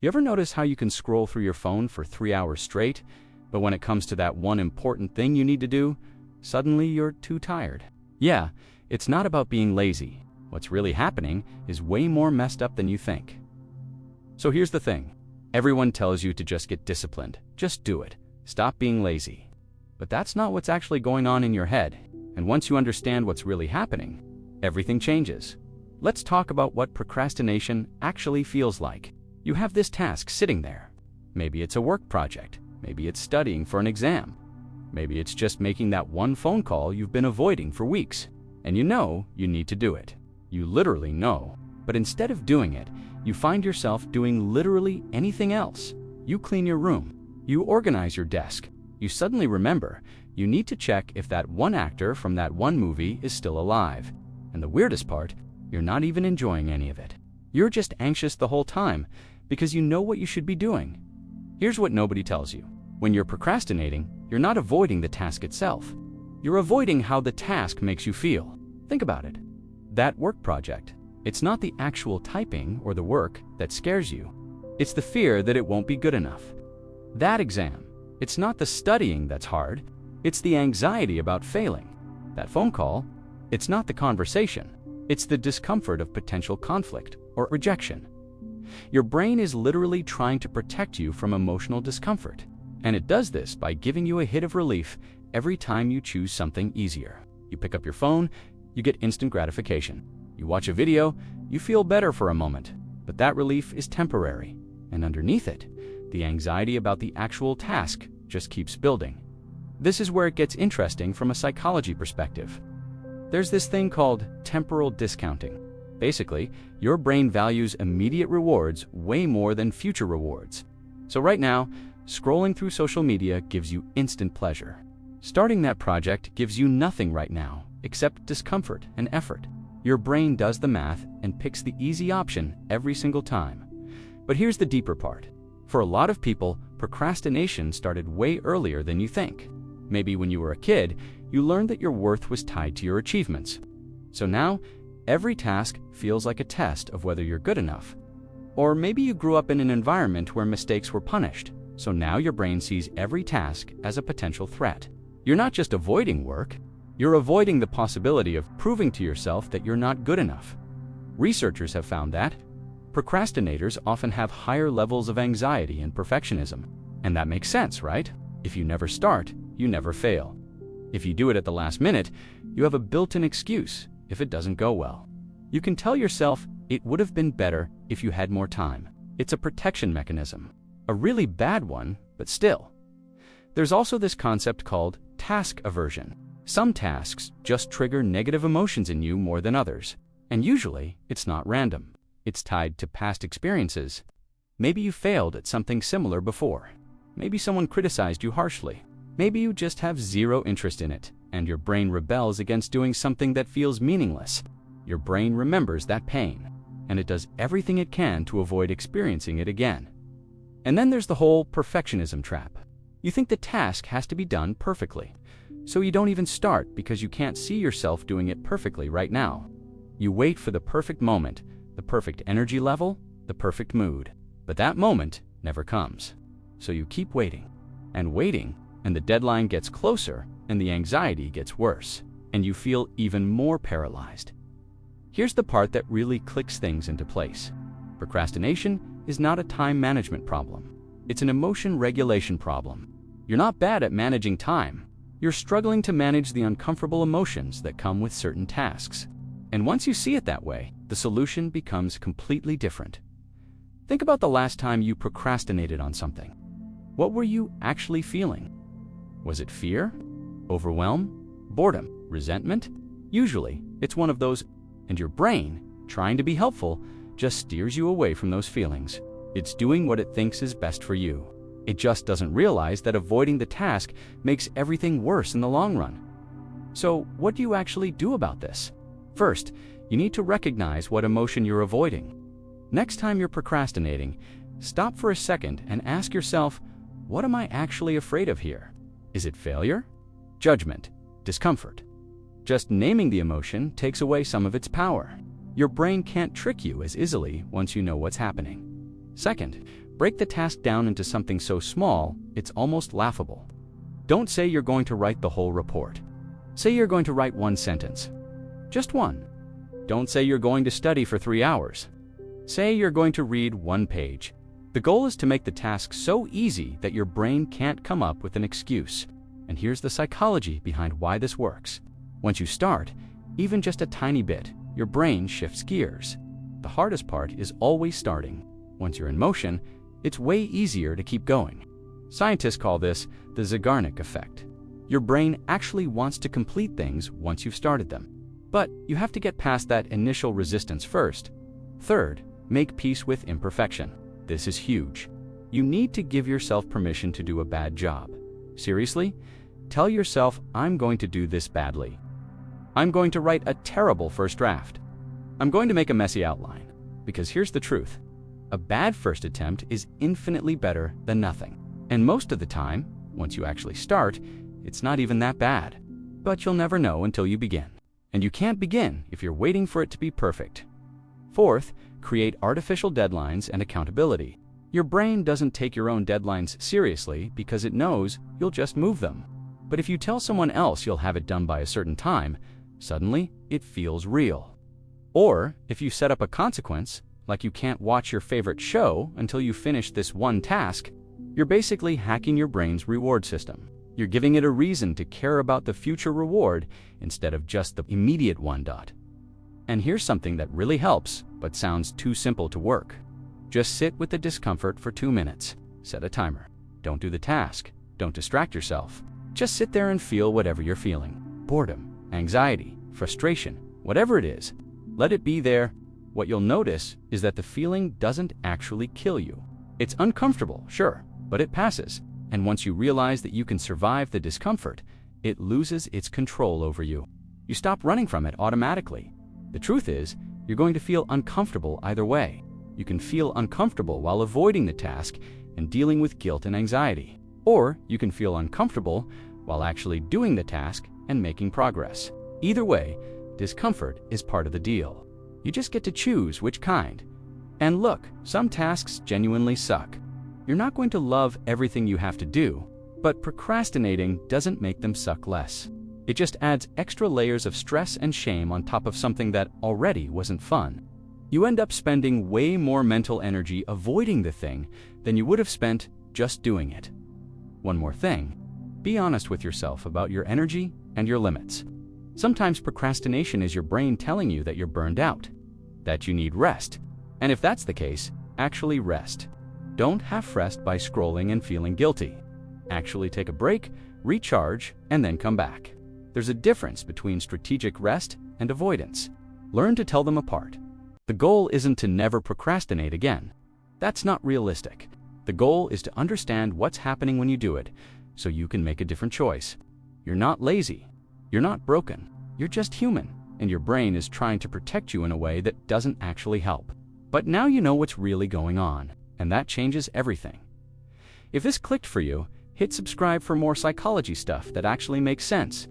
You ever notice how you can scroll through your phone for 3 hours straight, but when it comes to that one important thing you need to do, suddenly you're too tired? Yeah, it's not about being lazy. What's really happening is way more messed up than you think. So here's the thing. Everyone tells you to just get disciplined. Just do it. Stop being lazy. But that's not what's actually going on in your head. And once you understand what's really happening, everything changes. Let's talk about what procrastination actually feels like. You have this task sitting there. Maybe it's a work project. Maybe it's studying for an exam. Maybe it's just making that one phone call you've been avoiding for weeks. And you know you need to do it. You literally know. But instead of doing it, you find yourself doing literally anything else. You clean your room. You organize your desk. You suddenly remember you need to check if that one actor from that one movie is still alive. And the weirdest part, you're not even enjoying any of it. You're just anxious the whole time because you know what you should be doing. Here's what nobody tells you. When you're procrastinating, you're not avoiding the task itself. You're avoiding how the task makes you feel. Think about it. That work project, it's not the actual typing or the work that scares you. It's the fear that it won't be good enough. That exam, it's not the studying that's hard. It's the anxiety about failing. That phone call, it's not the conversation. It's the discomfort of potential conflict or rejection. Your brain is literally trying to protect you from emotional discomfort. And it does this by giving you a hit of relief every time you choose something easier. You pick up your phone, you get instant gratification. You watch a video, you feel better for a moment. But that relief is temporary. And underneath it, the anxiety about the actual task just keeps building. This is where it gets interesting from a psychology perspective. There's this thing called temporal discounting. Basically, your brain values immediate rewards way more than future rewards. So right now, scrolling through social media gives you instant pleasure. Starting that project gives you nothing right now except discomfort and effort. Your brain does the math and picks the easy option every single time. But here's the deeper part. For a lot of people, procrastination started way earlier than you think. Maybe when you were a kid, you learned that your worth was tied to your achievements. So now, every task feels like a test of whether you're good enough. Or maybe you grew up in an environment where mistakes were punished, so now your brain sees every task as a potential threat. You're not just avoiding work, you're avoiding the possibility of proving to yourself that you're not good enough. Researchers have found that procrastinators often have higher levels of anxiety and perfectionism. And that makes sense, right? If you never start, you never fail. If you do it at the last minute, you have a built-in excuse if it doesn't go well. You can tell yourself it would have been better if you had more time. It's a protection mechanism. A really bad one, but still. There's also this concept called task aversion. Some tasks just trigger negative emotions in you more than others. And usually, it's not random. It's tied to past experiences. Maybe you failed at something similar before. Maybe someone criticized you harshly. Maybe you just have zero interest in it, and your brain rebels against doing something that feels meaningless. Your brain remembers that pain, and it does everything it can to avoid experiencing it again. And then there's the whole perfectionism trap. You think the task has to be done perfectly, so you don't even start because you can't see yourself doing it perfectly right now. You wait for the perfect moment, the perfect energy level, the perfect mood. But that moment never comes. So you keep waiting, and the deadline gets closer, and the anxiety gets worse, and you feel even more paralyzed. Here's the part that really clicks things into place. Procrastination is not a time management problem. It's an emotion regulation problem. You're not bad at managing time. You're struggling to manage the uncomfortable emotions that come with certain tasks. And once you see it that way, the solution becomes completely different. Think about the last time you procrastinated on something. What were you actually feeling? Was it fear? Overwhelm? Boredom? Resentment? Usually, it's one of those, and your brain, trying to be helpful, just steers you away from those feelings. It's doing what it thinks is best for you. It just doesn't realize that avoiding the task makes everything worse in the long run. So, what do you actually do about this? First, you need to recognize what emotion you're avoiding. Next time you're procrastinating, stop for a second and ask yourself, what am I actually afraid of here? Is it failure? Judgment? Discomfort? Just naming the emotion takes away some of its power. Your brain can't trick you as easily once you know what's happening. Second, Break the task down into something so small, it's almost laughable. Don't say you're going to write the whole report. Say you're going to write one sentence. Just one. Don't say you're going to study for 3 hours. Say you're going to read 1 page. The goal is to make the task so easy that your brain can't come up with an excuse. And here's the psychology behind why this works. Once you start, even just a tiny bit, your brain shifts gears. The hardest part is always starting. Once you're in motion, it's way easier to keep going. Scientists call this the Zeigarnik effect. Your brain actually wants to complete things once you've started them. But you have to get past that initial resistance first. Third, make peace with imperfection. This is huge. You need to give yourself permission to do a bad job. Seriously? Tell yourself, I'm going to do this badly. I'm going to write a terrible first draft. I'm going to make a messy outline. Because here's the truth. A bad first attempt is infinitely better than nothing. And most of the time, once you actually start, it's not even that bad. But you'll never know until you begin. And you can't begin if you're waiting for it to be perfect. Fourth, create artificial deadlines and accountability. Your brain doesn't take your own deadlines seriously because it knows you'll just move them. But if you tell someone else you'll have it done by a certain time, suddenly it feels real. Or if you set up a consequence, like you can't watch your favorite show until you finish this one task, you're basically hacking your brain's reward system. You're giving it a reason to care about the future reward instead of just the immediate one. And here's something that really helps, but sounds too simple to work. Just sit with the discomfort for 2 minutes. Set a timer. Don't do the task. Don't distract yourself. Just sit there and feel whatever you're feeling. Boredom, anxiety, frustration, whatever it is. Let it be there. What you'll notice is that the feeling doesn't actually kill you. It's uncomfortable, sure, but it passes. And once you realize that you can survive the discomfort, it loses its control over you. You stop running from it automatically. The truth is, you're going to feel uncomfortable either way. You can feel uncomfortable while avoiding the task and dealing with guilt and anxiety. Or you can feel uncomfortable while actually doing the task and making progress. Either way, discomfort is part of the deal. You just get to choose which kind. And look, some tasks genuinely suck. You're not going to love everything you have to do, but procrastinating doesn't make them suck less. It just adds extra layers of stress and shame on top of something that already wasn't fun. You end up spending way more mental energy avoiding the thing than you would have spent just doing it. One more thing, be honest with yourself about your energy and your limits. Sometimes procrastination is your brain telling you that you're burned out, that you need rest. And if that's the case, actually rest. Don't half rest by scrolling and feeling guilty. Actually take a break, recharge, and then come back. There's a difference between strategic rest and avoidance. Learn to tell them apart. The goal isn't to never procrastinate again. That's not realistic. The goal is to understand what's happening when you do it, so you can make a different choice. You're not lazy. You're not broken. You're just human, and your brain is trying to protect you in a way that doesn't actually help. But now you know what's really going on, and that changes everything. If this clicked for you, hit subscribe for more psychology stuff that actually makes sense.